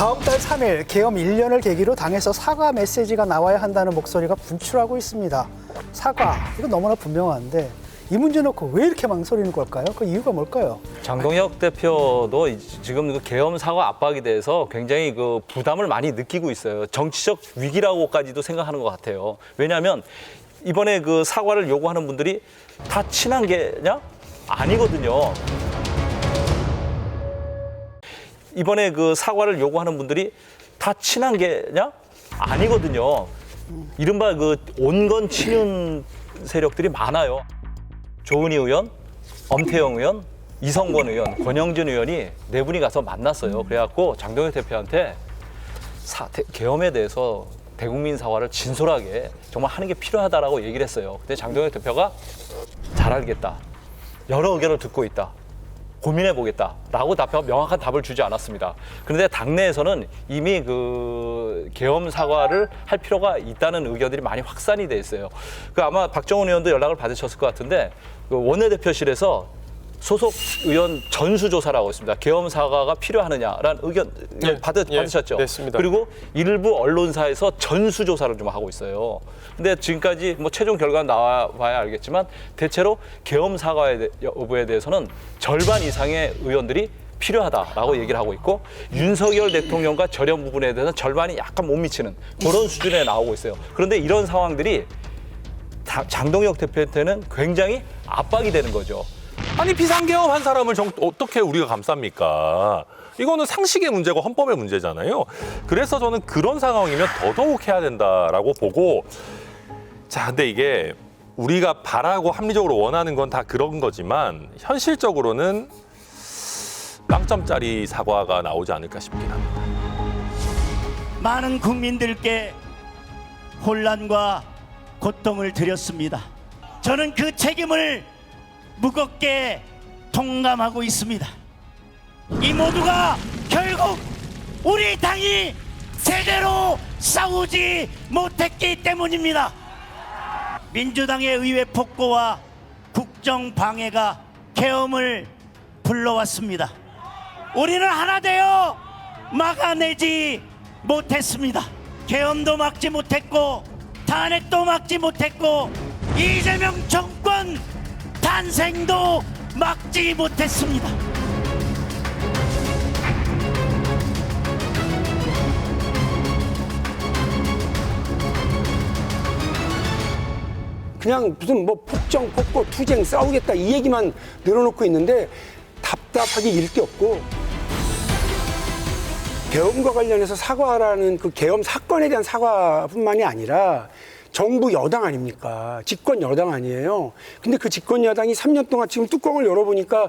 다음 달 3일 계엄 1년을 계기로 당에서 사과 메시지가 나와야 한다는 목소리가 분출하고 있습니다. 사과, 이거 너무나 분명한데 이 문제 놓고 왜 이렇게 망설이는 걸까요? 그 이유가 뭘까요? 장동혁 대표도 지금 그 계엄 사과 압박에 대해서 굉장히 그 부담을 많이 느끼고 있어요. 정치적 위기라고까지도 생각하는 것 같아요. 왜냐하면 이번에 그 사과를 요구하는 분들이 다 친한 게냐? 아니거든요. 이번에 그 사과를 요구하는 분들이 다 친한 게냐? 아니거든요. 이른바 그 온건 친윤 세력들이 많아요. 조은희 의원, 엄태영 의원, 이성권 의원, 권영진 의원이 네 분이 가서 만났어요. 그래갖고 장동혁 대표한테 계엄에 대해서 대국민 사과를 진솔하게 정말 하는 게 필요하다라고 얘기를 했어요. 근데 장동혁 대표가 잘 알겠다. 여러 의견을 듣고 있다. 고민해보겠다라고 명확한 답을 주지 않았습니다. 그런데 당내에서는 이미 그 계엄 사과를 할 필요가 있다는 의견들이 많이 확산이 돼 있어요. 그 아마 박정훈 의원도 연락을 받으셨을 것 같은데 그 원내대표실에서 소속 의원 전수조사라고 있습니다. 계엄 사과가 필요하느냐라는 의견 받으셨죠? 냈습니다. 그리고 일부 언론사에서 전수조사를 좀 하고 있어요. 근데 지금까지 뭐 최종 결과가 나와봐야 알겠지만 대체로 계엄 사과 여부에 대해서는 절반 이상의 의원들이 필요하다라고 얘기를 하고 있고 윤석열 대통령과 절연 부분에 대해서는 절반이 약간 못 미치는 그런 수준에 나오고 있어요. 그런데 이런 상황들이 장동혁 대표한테는 굉장히 압박이 되는 거죠. 아니 비상계엄 한 사람을 어떻게 우리가 감쌉니까? 이거는 상식의 문제고 헌법의 문제잖아요. 그래서 저는 그런 상황이면 더더욱 해야 된다라고 보고 자, 근데 이게 우리가 바라고 합리적으로 원하는 건 다 그런 거지만 현실적으로는 빵점짜리 사과가 나오지 않을까 싶긴 합니다. 많은 국민들께 혼란과 고통을 드렸습니다. 저는 그 책임을 무겁게 통감하고 있습니다. 이 모두가 결국 우리 당이 제대로 싸우지 못했기 때문입니다. 민주당의 의회 폭거와 국정 방해가 계엄을 불러왔습니다. 우리는 하나 되어 막아내지 못했습니다. 계엄도 막지 못했고 탄핵도 막지 못했고 이재명 정권 탄생도 막지 못했습니다. 그냥 무슨 뭐 폭정, 폭거, 투쟁 싸우겠다 이 얘기만 늘어놓고 있는데 답답하게 일 게 없고 계엄과 관련해서 사과하라는 그 계엄 사건에 대한 사과뿐만이 아니라 정부 여당 아닙니까? 집권 여당 아니에요. 근데 그 집권 여당이 3년 동안 지금 뚜껑을 열어보니까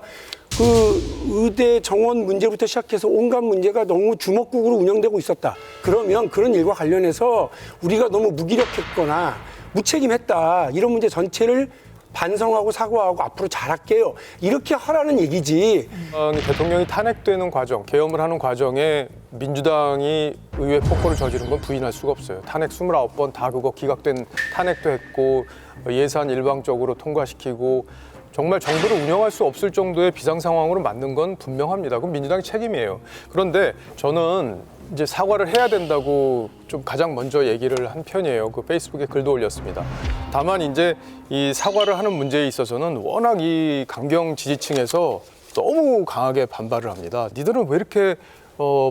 그 의대 정원 문제부터 시작해서 온갖 문제가 너무 주먹국으로 운영되고 있었다. 그러면 그런 일과 관련해서 우리가 너무 무기력했거나 무책임했다. 이런 문제 전체를 반성하고 사과하고 앞으로 잘할게요. 이렇게 하라는 얘기지. 대통령이 탄핵되는 과정, 계엄을 하는 과정에 민주당이 의회 폭거를 저지른 건 부인할 수가 없어요. 탄핵 29번 다 그거 기각된 탄핵도 했고 예산 일방적으로 통과시키고 정말 정부를 운영할 수 없을 정도의 비상 상황으로 만든 건 분명합니다. 그건 민주당의 책임이에요. 그런데 저는 이제 사과를 해야 된다고 좀 가장 먼저 얘기를 한 편이에요. 그 페이스북에 글도 올렸습니다. 다만 이제 이 사과를 하는 문제에 있어서는 워낙 이 강경 지지층에서 너무 강하게 반발을 합니다. 니들은 왜 이렇게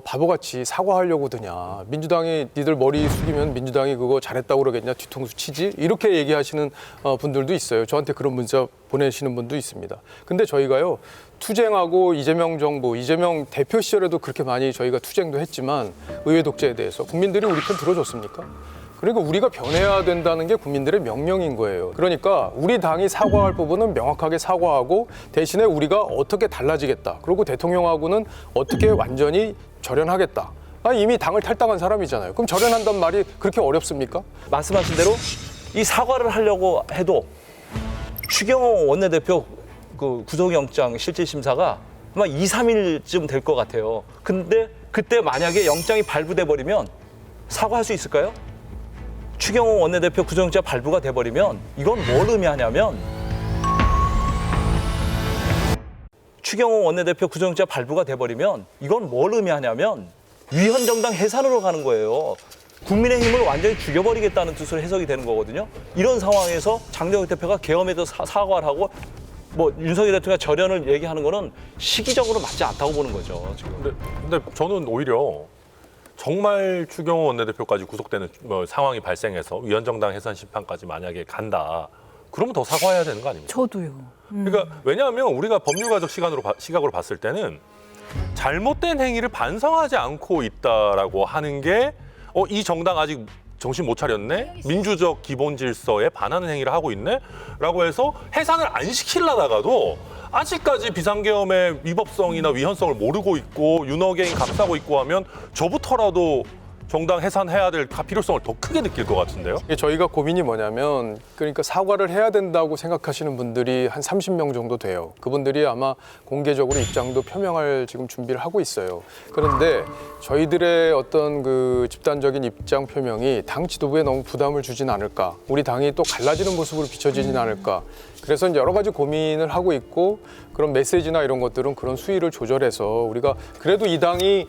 바보같이 사과하려고 드냐. 민주당이 니들 머리 숙이면 민주당이 그거 잘했다고 그러겠냐. 뒤통수 치지. 이렇게 얘기하시는 분들도 있어요. 저한테 그런 문자 보내시는 분도 있습니다. 근데 저희가요. 투쟁하고 이재명 정부, 이재명 대표 시절에도 그렇게 많이 저희가 투쟁도 했지만 의회 독재에 대해서 국민들이 우리 편 들어줬습니까? 그러니까 우리가 변해야 된다는 게 국민들의 명령인 거예요. 그러니까 우리 당이 사과할 부분은 명확하게 사과하고 대신에 우리가 어떻게 달라지겠다. 그리고 대통령하고는 어떻게 완전히 절연하겠다. 이미 당을 탈당한 사람이잖아요. 그럼 절연한단 말이 그렇게 어렵습니까? 말씀하신 대로 이 사과를 하려고 해도 추경호 원내대표 그 구속영장 실질심사가 아마 2, 3일쯤 될 것 같아요. 근데 그때 만약에 영장이 발부돼 버리면 사과할 수 있을까요? 추경호 원내대표 구속영장 발부가 돼버리면 이건 뭘 의미하냐면 추경호 원내대표 구속영장 발부가 돼버리면 이건 뭘 의미하냐면 위헌 정당 해산으로 가는 거예요. 국민의힘을 완전히 죽여버리겠다는 뜻으로 해석이 되는 거거든요. 이런 상황에서 장동혁 대표가 계엄에 대해서 사과를 하고 뭐 윤석열 대통령이 절연을 얘기하는 거는 시기적으로 맞지 않다고 보는 거죠. 지금. 근데 저는 오히려 정말 추경호 원내대표까지 구속되는 상황이 발생해서 위헌정당 해산 심판까지 만약에 간다. 그러면 더 사과해야 되는 거 아닙니까? 저도요. 그러니까 왜냐하면 우리가 법률가적 시각으로 봤을 때는 잘못된 행위를 반성하지 않고 있다라고 하는 게 이 정당 아직 정신 못 차렸네? 민주적 기본 질서에 반하는 행위를 하고 있네? 라고 해서 해산을 안 시키려다가도 아직까지 비상계엄의 위법성이나 위헌성을 모르고 있고 윤어게인 감싸고 있고 하면 저부터라도 정당 해산해야 될 필요성을 더 크게 느낄 것 같은데요. 저희가 고민이 뭐냐면 그러니까 사과를 해야 된다고 생각하시는 분들이 한 30명 정도 돼요. 그분들이 아마 공개적으로 입장도 표명할 지금 준비를 하고 있어요. 그런데 저희들의 어떤 그 집단적인 입장 표명이 당 지도부에 너무 부담을 주진 않을까. 우리 당이 또 갈라지는 모습으로 비춰지진 않을까. 그래서 이제 여러 가지 고민을 하고 있고 그런 메시지나 이런 것들은 그런 수위를 조절해서 우리가 그래도 이 당이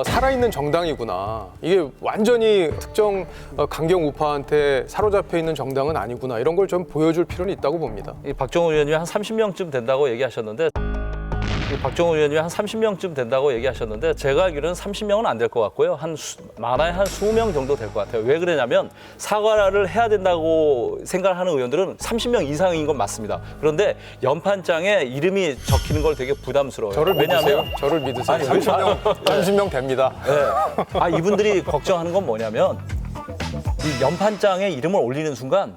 살아있는 정당이구나. 이게 완전히 특정 강경 우파한테 사로잡혀 있는 정당은 아니구나. 이런 걸 좀 보여줄 필요는 있다고 봅니다. 이 박정우 의원님이 한 30명쯤 된다고 얘기하셨는데 박정우 의원님이 한 30명쯤 된다고 얘기하셨는데 제가 알기로는 30명은 안 될 것 같고요. 많아야 한 20명 정도 될 것 같아요. 왜 그러냐면 사과를 해야 된다고 생각하는 의원들은 30명 이상인 건 맞습니다. 그런데 연판장에 이름이 적히는 걸 되게 부담스러워요. 저를 믿으세요? 왜냐하면 저를 믿으세요? 아니, 30명 됩니다. 네. 이분들이 걱정하는 건 뭐냐면 이 연판장에 이름을 올리는 순간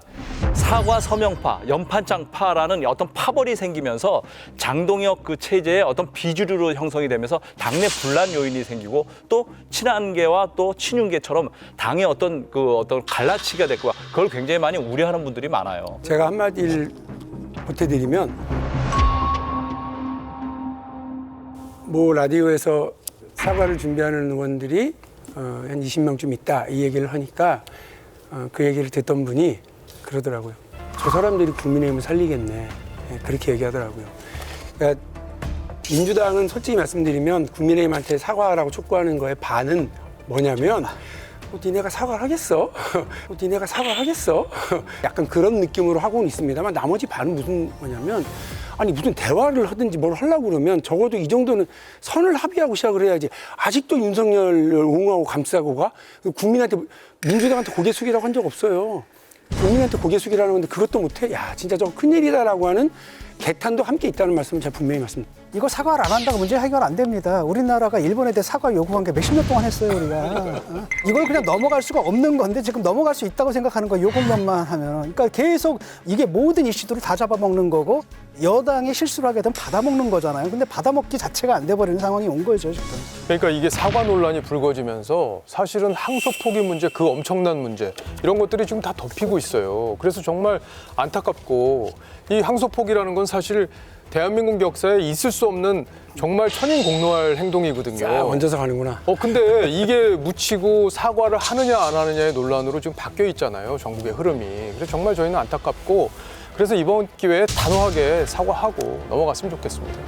사과 서명파, 연판장파라는 어떤 파벌이 생기면서 장동혁 그 체제의 어떤 비주류로 형성이 되면서 당내 분란 요인이 생기고 또 친한계와 또 친윤계처럼 당의 어떤 갈라치기가 될 거야. 그걸 굉장히 많이 우려하는 분들이 많아요. 제가 한마디를 보태드리면 뭐 라디오에서 사과를 준비하는 의원들이 한 20명쯤 있다 이 얘기를 하니까 그 얘기를 듣던 분이 그러더라고요. 저 사람들이 국민의힘을 살리겠네. 그렇게 얘기하더라고요. 그러니까 민주당은 솔직히 말씀드리면 국민의힘한테 사과하라고 촉구하는 거에 반은 뭐냐면 니네가 사과를 하겠어? 니네가 사과를 하겠어? 약간 그런 느낌으로 하고는 있습니다만 나머지 반은 무슨 뭐냐면 아니 무슨 대화를 하든지 뭘 하려고 그러면 적어도 이 정도는 선을 합의하고 시작을 해야지. 아직도 윤석열을 옹호하고 감싸고 가? 국민한테 민주당한테 고개 숙이라고 한 적 없어요. 국민한테 고개 숙이라는 건데 그것도 못해? 야 진짜 저거 큰일이다라고 하는 개탄도 함께 있다는 말씀을 제가 분명히 말씀드립니다. 이거 사과를 안 한다고 문제 해결 안 됩니다. 우리나라가 일본에 대해 사과 요구한 게 몇십 년 동안 했어요, 우리가. 이걸 그냥 넘어갈 수가 없는 건데 지금 넘어갈 수 있다고 생각하는 거예요, 요것만 하면. 그러니까 계속 이게 모든 이슈들을 다 잡아먹는 거고 여당이 실수를 하게 되면 받아먹는 거잖아요. 근데 받아먹기 자체가 안 돼버리는 상황이 온 거죠, 지금. 그러니까 이게 사과 논란이 불거지면서 사실은 항소 포기 문제, 그 엄청난 문제 이런 것들이 지금 다 덮이고 있어요. 그래서 정말 안타깝고 이 항소 포기라는 건 사실 대한민국 역사에 있을 수 없는 정말 천인공노할 행동이거든요. 얹어서 가는구나. 근데 이게 묻히고 사과를 하느냐 안 하느냐의 논란으로 지금 바뀌어 있잖아요. 전국의 흐름이. 그래서 정말 저희는 안타깝고 그래서 이번 기회에 단호하게 사과하고 넘어갔으면 좋겠습니다.